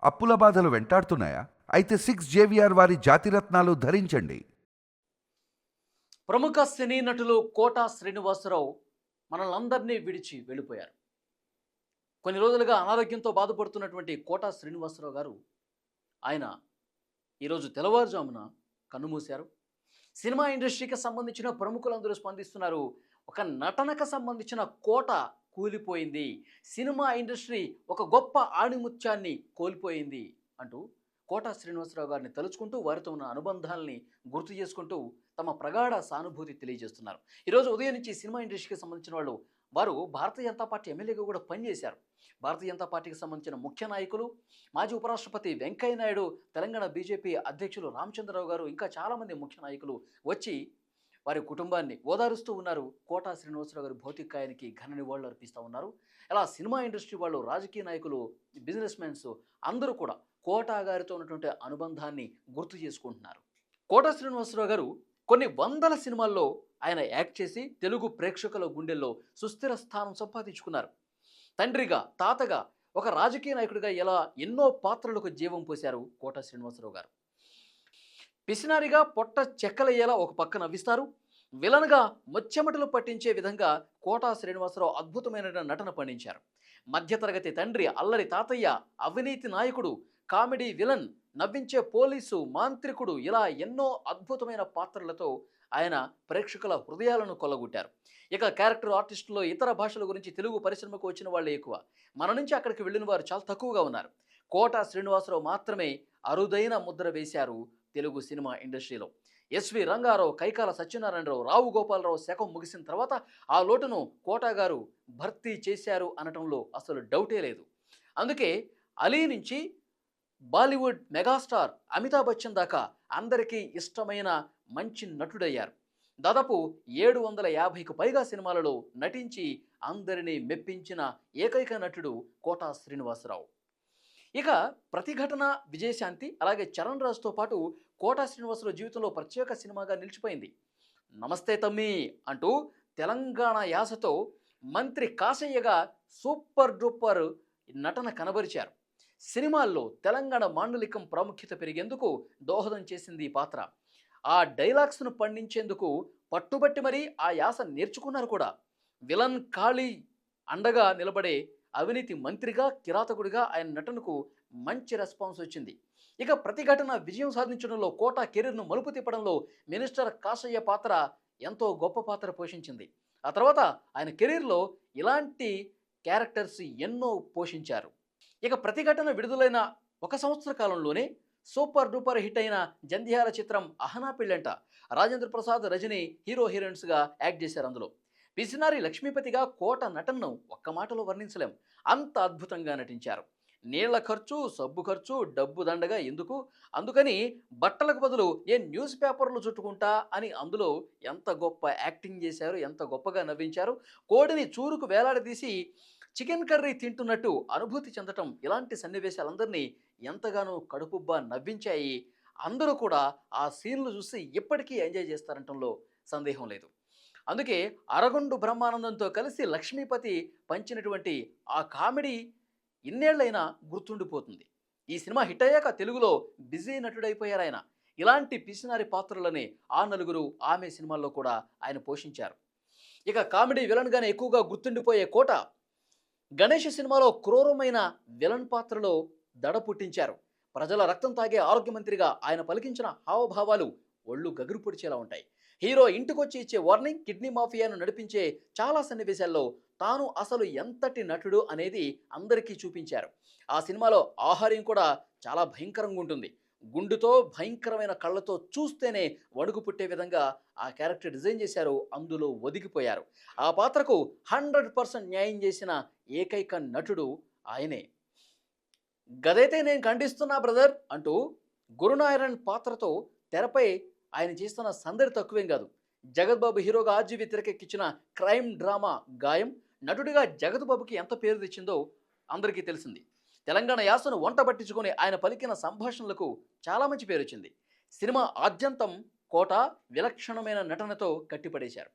అప్పుల బాధలు వెంటాడుతున్నాయా? అయితే 6 జేవిఆర్ వారి జాతిరత్నాలు ధరించండి. ప్రముఖ సినీ నటులు కోట శ్రీనివాసరావు మనల్నందరినీ విడిచి వెళ్ళిపోయారు. కొన్ని రోజులుగా అనారోగ్యంతో బాధపడుతున్నటువంటి కోట శ్రీనివాసరావు గారు ఆయన ఈరోజు తెల్లవారుజామున కన్నుమూశారు. సినిమా ఇండస్ట్రీకి సంబంధించిన ప్రముఖులందరూ స్పందిస్తున్నారు. ఒక నటనకు సంబంధించిన కోట కూలిపోయింది, సినిమా ఇండస్ట్రీ ఒక గొప్ప ఆణిముత్యాన్ని కోల్పోయింది అంటూ కోట శ్రీనివాసరావు గారిని తలుచుకుంటూ వారితో ఉన్న అనుబంధాలని గుర్తు చేసుకుంటూ తమ ప్రగాఢ సానుభూతి తెలియజేస్తున్నారు. ఈరోజు ఉదయం నుంచి సినిమా ఇండస్ట్రీకి సంబంధించిన వారు భారతీయ జనతా పార్టీ ఎమ్మెల్యేగా కూడా పనిచేశారు. భారతీయ జనతా పార్టీకి సంబంధించిన ముఖ్య నాయకులు, మాజీ ఉపరాష్ట్రపతి వెంకయ్య నాయుడు, తెలంగాణ బీజేపీ అధ్యక్షులు రామచంద్రరావు గారు, ఇంకా చాలామంది ముఖ్య నాయకులు వచ్చి వారి కుటుంబాన్ని ఓదారుస్తూ ఉన్నారు. కోట శ్రీనివాసరావు గారి భౌతికాయానికి ఘన నివాళులు అర్పిస్తూ ఉన్నారు. ఇలా సినిమా ఇండస్ట్రీ వాళ్ళు, రాజకీయ నాయకులు, బిజినెస్ మెన్స్ అందరూ కూడా కోట గారితో ఉన్నటువంటి అనుబంధాన్ని గుర్తు చేసుకుంటున్నారు. కోట శ్రీనివాసరావు గారు కొన్ని వందల సినిమాల్లో ఆయన యాక్ట్ చేసి తెలుగు ప్రేక్షకుల గుండెల్లో సుస్థిర స్థానం సంపాదించుకున్నారు. తండ్రిగా, తాతగా, ఒక రాజకీయ నాయకుడిగా ఇలా ఎన్నో పాత్రలకు జీవం పోశారు కోట శ్రీనివాసరావు గారు. పిసినారిగా పొట్ట చెక్కలయ్యేలా ఒక పక్క నవ్విస్తారు. విలన్గా ముచ్చెమటలు పట్టించే విధంగా కోట శ్రీనివాసరావు అద్భుతమైన నటన పండించారు. మధ్యతరగతి తండ్రి, అల్లరి తాతయ్య, అవినీతి నాయకుడు, కామెడీ విలన్, నవ్వించే పోలీసు, మాంత్రికుడు, ఇలా ఎన్నో అద్భుతమైన పాత్రలతో ఆయన ప్రేక్షకుల హృదయాలను కొల్లగొట్టారు. ఇక క్యారెక్టర్ ఆర్టిస్టులో ఇతర భాషల గురించి తెలుగు పరిశ్రమకు వచ్చిన వాళ్ళే ఎక్కువ. మన నుంచి అక్కడికి వెళ్ళిన వారు చాలా తక్కువగా ఉన్నారు. కోట శ్రీనివాసరావు మాత్రమే అరుదైన ముద్ర వేశారు తెలుగు సినిమా ఇండస్ట్రీలో. ఎస్వి రంగారావు, కైకాల సత్యనారాయణరావు, రావు గోపాలరావు శకం ముగిసిన తర్వాత ఆ లోటును కోట గారు భర్తీ చేశారు అనటంలో అసలు డౌటే లేదు. అందుకే అలీ నుంచి బాలీవుడ్ మెగాస్టార్ అమితాబ్ బచ్చన్ దాకా అందరికీ ఇష్టమైన మంచి నటుడయ్యారు. దాదాపు 750కు పైగా సినిమాలలో నటించి అందరినీ మెప్పించిన ఏకైక నటుడు కోట శ్రీనివాసరావు. ఇక ప్రతిఘటన, విజయశాంతి, అలాగే చరణ్ రాజ్తో పాటు కోట శ్రీనివాసరావు జీవితంలో ప్రత్యేక సినిమాగా నిలిచిపోయింది. నమస్తే తమ్మి అంటూ తెలంగాణ యాసతో మంత్రి కాశయ్యగా సూపర్ డూపర్ నటన కనబరిచారు. సినిమాల్లో తెలంగాణ మాండలికం ప్రాముఖ్యత పెరిగేందుకు దోహదం చేసింది ఈ పాత్ర. ఆ డైలాగ్స్ను పండించేందుకు పట్టుబట్టి మరీ ఆ యాస నేర్చుకున్నారు కూడా. విలన్ ఖాళీ అండగా నిలబడే అవినీతి మంత్రిగా, కిరాతకుడిగా ఆయన నటనకు మంచి రెస్పాన్స్ వచ్చింది. ఇక ప్రతిఘటన విజయం సాధించడంలో, కోట కెరీర్ను మలుపు తిప్పడంలో మినిస్టర్ కాశయ్య పాత్ర ఎంతో గొప్ప పాత్ర పోషించింది. ఆ తర్వాత ఆయన కెరీర్లో ఇలాంటి క్యారెక్టర్స్ ఎన్నో పోషించారు. ఇక ప్రతిఘటన విడుదలైన 1 సంవత్సర కాలంలోనే సూపర్ డూపర్ హిట్ అయిన జంధ్యాల చిత్రం అహనా పెళ్ళంట రాజేంద్ర ప్రసాద్, రజని హీరో హీరోయిన్స్గా యాక్ట్ చేశారు. అందులో పిసినారి లక్ష్మీపతిగా కోట నటనను ఒక్క మాటలో వర్ణించలేం, అంత అద్భుతంగా నటించారు. నీళ్ల ఖర్చు, సబ్బు ఖర్చు, డబ్బు దండగా ఎందుకు, అందుకని బట్టలకు బదులు న్యూస్ పేపర్లు చుట్టుకుంటా అని అందులో ఎంత గొప్ప యాక్టింగ్ చేశారు, ఎంత గొప్పగా నవ్వించారు. కోడిని చూరుకు వేలాడదీసి చికెన్ కర్రీ తింటున్నట్టు అనుభూతి చెందటం, ఇలాంటి సన్నివేశాలందరినీ ఎంతగానో కడుపుబ్బా నవ్వించాయి. అందరూ కూడా ఆ సీన్లు చూసి ఇప్పటికీ ఎంజాయ్ చేస్తారంటంలో సందేహం లేదు. అందుకే అరగొండు బ్రహ్మానందంతో కలిసి లక్ష్మీపతి పంచినటువంటి ఆ కామెడీ ఇన్నేళ్లైనా గుర్తుండిపోతుంది. ఈ సినిమా హిట్ అయ్యాక తెలుగులో బిజీ నటుడైపోయారు ఆయన. ఇలాంటి పిసినారి పాత్రలని ఆ నలుగురు ఆమె సినిమాల్లో కూడా ఆయన పోషించారు. ఇక కామెడీ విలన్గానే ఎక్కువగా గుర్తుండిపోయే కోట గణేష్ సినిమాలో క్రూరమైన విలన్ పాత్రలో దడ పుట్టించారు. ప్రజల రక్తం తాగే ఆరోగ్య మంత్రిగా ఆయన పలికించిన హావభావాలు ఒళ్ళు గగురు పొడిచేలా ఉంటాయి. హీరో ఇంటికొచ్చి ఇచ్చే వార్నింగ్, కిడ్నీ మాఫియాను నడిపించే చాలా సన్నివేశాల్లో తాను అసలు ఎంతటి నటుడు అనేది అందరికీ చూపించారు. ఆ సినిమాలో ఆహార్యం కూడా చాలా భయంకరంగా ఉంటుంది. గుండుతో, భయంకరమైన కళ్ళతో చూస్తేనే వణుకు పుట్టే విధంగా ఆ క్యారెక్టర్ డిజైన్ చేశారు. అందులో ఒదిగిపోయారు. ఆ పాత్రకు 100% న్యాయం చేసిన ఏకైక నటుడు ఆయనే. గదైతే నేను ఖండిస్తున్నా బ్రదర్ అంటూ గురునారాయణ్ పాత్రతో తెరపై ఆయన చేస్తున్న సందడి తక్కువేం కాదు. జగత్ బాబు హీరోగా ఆర్జీవి తెరకెక్కించిన క్రైమ్ డ్రామా గాయం నటుడిగా జగత్ బాబుకి ఎంత పేరు తెచ్చిందో అందరికీ తెలిసింది. తెలంగాణ యాసను వంట పట్టించుకొని ఆయన పలికిన సంభాషణలకు చాలా మంచి పేరు వచ్చింది. సినిమా ఆద్యంతం కోట విలక్షణమైన నటనతో కట్టిపడేశారు.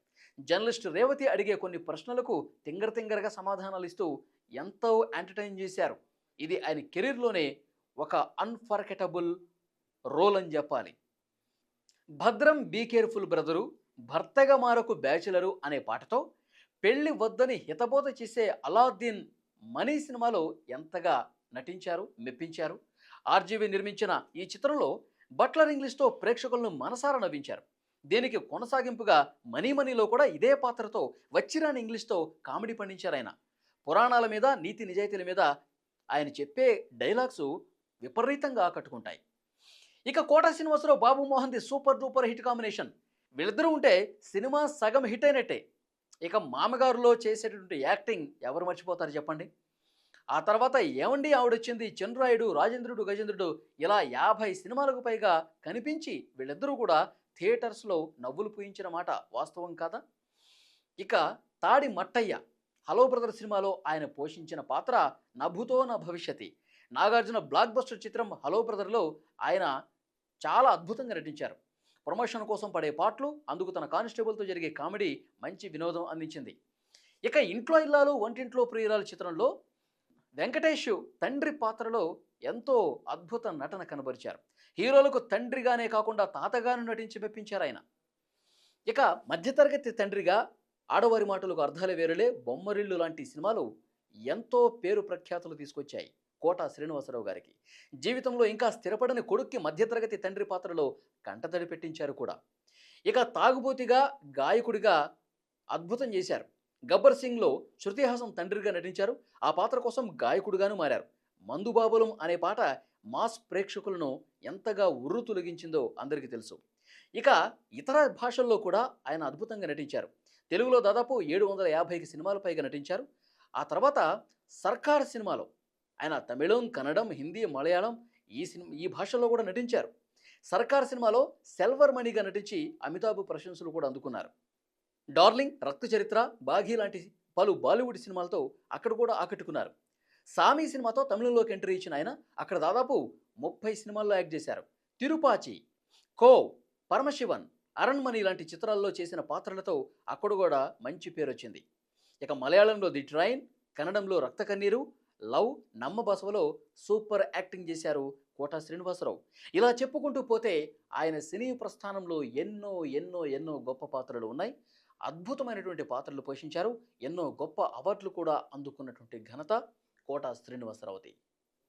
జర్నలిస్ట్ రేవతి అడిగే కొన్ని ప్రశ్నలకు తింగరగా సమాధానాలు ఇస్తూ ఎంతో ఎంటర్టైన్ చేశారు. ఇది ఆయన కెరీర్లోనే ఒక అన్ఫర్గెటబుల్ రోల్ అని చెప్పాలి. భద్రం బీ కేర్ఫుల్ బ్రదరు, భర్తగా మారకు బ్యాచులరు అనే పాటతో పెళ్లి వద్దని హితబోధ చేసే అలాద్దీన్ మనీ సినిమాలో ఎంతగా నటించారు, మెప్పించారు. ఆర్జీవి నిర్మించిన ఈ చిత్రంలో బట్లర్ ఇంగ్లీష్తో ప్రేక్షకులను మనసారా నవ్వించారు. దీనికి కొనసాగింపుగా మనీ మనీలో కూడా ఇదే పాత్రతో వచ్చిరాని ఇంగ్లీష్తో కామెడీ పండించారు ఆయన. పురాణాల మీద, నీతి నిజాయితీల మీద ఆయన చెప్పే డైలాగ్స్ విపరీతంగా ఆకట్టుకుంటాయి. ఇక కోట శ్రీనివాసరావు, బాబు మోహన్ది సూపర్ డూపర్ హిట్ కాంబినేషన్. వీళ్ళిద్దరూ ఉంటే సినిమా సగం హిట్ అయినట్టే. ఇక మామగారులో చేసేటటువంటి యాక్టింగ్ ఎవరు మర్చిపోతారు చెప్పండి. ఆ తర్వాత ఏమండి ఆవిడొచ్చింది, చంద్రాయుడు, రాజేంద్రుడు, గజేంద్రుడు, ఇలా 50 సినిమాలకు పైగా కనిపించి వీళ్ళిద్దరూ కూడా థియేటర్స్లో నవ్వులు పూయించిన మాట వాస్తవం కాదా? ఇక తాడి మట్టయ్య, హలో బ్రదర్ సినిమాలో ఆయన పోషించిన పాత్ర నభూతో నా భవిష్యతి. నాగార్జున బ్లాక్ బస్టర్ చిత్రం హలో బ్రదర్లో ఆయన చాలా అద్భుతంగా నటించారు. ప్రమోషన్ కోసం పడే పాటలు, అందుకు తన కానిస్టేబుల్తో జరిగే కామెడీ మంచి వినోదం అందించింది. ఇక ఇంట్లో ఇల్లాలు వంటింట్లో ప్రియురాలు చిత్రంలో వెంకటేష్ తండ్రి పాత్రలో ఎంతో అద్భుత నటన కనబరిచారు. హీరోలకు తండ్రిగానే కాకుండా తాతగాను నటించి మెప్పించారు ఆయన. ఇక మధ్యతరగతి తండ్రిగా ఆడవారి మాటలకు అర్థాలే వేరులే, బొమ్మరిల్లు లాంటి సినిమాలు ఎంతో పేరు ప్రఖ్యాతులు తీసుకొచ్చాయి కోట శ్రీనివాసరావు గారికి. జీవితంలో ఇంకా స్థిరపడని కొడుక్కి మధ్యతరగతి తండ్రి పాత్రలో కంటతడి పెట్టించారు కూడా. ఇక తాగుబోతిగా, గాయకుడిగా అద్భుతం చేశారు. గబ్బర్ సింగ్లో శృతి హాసన్ తండ్రిగా నటించారు. ఆ పాత్ర కోసం గాయకుడిగాను మారారు. మందుబాబులం అనే పాట మాస్ ప్రేక్షకులను ఎంతగా ఉర్రు తొలగించిందో అందరికీ తెలుసు. ఇక ఇతర భాషల్లో కూడా ఆయన అద్భుతంగా నటించారు. తెలుగులో దాదాపు 750కి సినిమాల పైగా నటించారు. ఆ తర్వాత సర్కార్ సినిమాలో ఆయన తమిళం, కన్నడం, హిందీ, మలయాళం ఈ భాషల్లో కూడా నటించారు. సర్కార్ సినిమాలో సెల్వర్ మణిగా నటించి అమితాబ్ ప్రశంసలు కూడా అందుకున్నారు. డార్లింగ్, రక్త చరిత్ర, బాఘీ లాంటి పలు బాలీవుడ్ సినిమాలతో అక్కడ కూడా ఆకట్టుకున్నారు. సామి సినిమాతో తమిళంలోకి ఎంట్రీ ఇచ్చిన ఆయన అక్కడ దాదాపు 30 సినిమాల్లో యాక్ట్ చేశారు. తిరుపాచి, కో, పరమశివన్, అరణ్మణి లాంటి చిత్రాల్లో చేసిన పాత్రలతో అక్కడ కూడా మంచి పేరు వచ్చింది. ఇక మలయాళంలో ది ట్రైన్, కన్నడంలో రక్త కన్నీరు, లవ్, నమ్మ బసవలో సూపర్ యాక్టింగ్ చేశారు కోట శ్రీనివాసరావు. ఇలా చెప్పుకుంటూ పోతే ఆయన సినీ ప్రస్థానంలో ఎన్నో ఎన్నో ఎన్నో గొప్ప పాత్రలు ఉన్నాయి. అద్భుతమైనటువంటి పాత్రలు పోషించారు. ఎన్నో గొప్ప అవార్డులు కూడా అందుకున్నటువంటి ఘనత కోట శ్రీనివాసరావుది.